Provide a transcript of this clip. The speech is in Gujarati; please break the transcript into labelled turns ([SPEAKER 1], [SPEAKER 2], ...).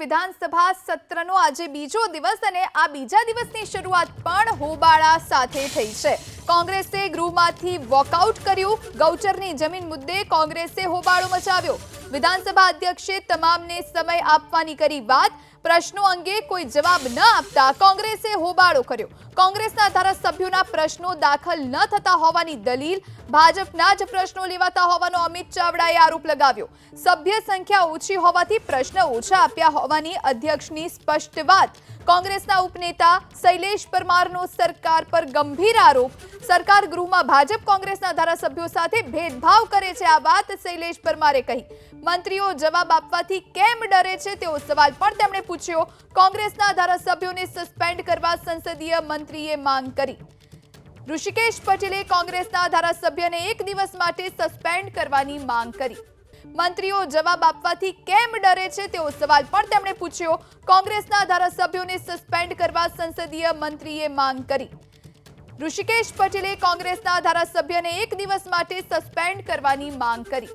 [SPEAKER 1] વિધાનસભા સત્રનો આજે બીજો દિવસ અને આ બીજા દિવસની શરૂઆત પણ હોબાળા સાથે થઈ છે। કોંગ્રેસે ગૃહમાંથી વોકઆઉટ કર્યું। ગૌચરની જમીન મુદ્દે કોંગ્રેસે હોબાળો મચાવ્યો। વિધાનસભા અધ્યક્ષે તમામને સમય આપવાની કરી વાત। પ્રશ્નો અંગે કોઈ જવાબ ન આપતા કોંગ્રેસે હોબાળો કર્યો। કોંગ્રેસના ધારાસભ્યોના પ્રશ્નો દાખલ ન થતા હોવાની દલીલ, ભાજપના જ પ્રશ્નો લેવાતા હોવાનો અમિત ચાવડાએ આરોપ લગાવ્યો। સભ્ય સંખ્યા ઓછી હોવાથી પ્રશ્ન ઓછા આપ્યા હોવાની અધ્યક્ષની સ્પષ્ટ વાત। કોંગ્રેસના ઉપનેતા શૈલેષ પરમારનો સરકાર પર ગંભીર આરોપ। સરકાર ગૃહમાં ભાજપ કોંગ્રેસના ધારાસભ્યો સાથે ભેદભાવ કરે છે, આ વાત શૈલેષ પરમારે કહી। મંત્રીઓ જવાબ આપવાથી કેમ ડરે છે તેવો સવાલ પણ તેમણે પૂછ્યો। કોંગ્રેસના ધારાસભ્યોને સસ્પેન્ડ કરવા સંસદીય મંત્રીએ માંગ કરી। ઋષિકેશ પટેલે કોંગ્રેસના ધારાસભ્યને એક દિવસ માટે સસ્પેન્ડ કરવાની માંગ કરી। મંત્રીઓ જવાબ આપવાથી કેમ ડરે છે તેવો સવાલ પણ તેમણે પૂછ્યો। કોંગ્રેસના ધારાસભ્યોને સસ્પેન્ડ કરવા સંસદીય મંત્રીએ માંગ કરી। ઋષિકેશ પટેલે કોંગ્રેસના ધારાસભ્યને એક દિવસ માટે સસ્પેન્ડ કરવાની માંગ કરી।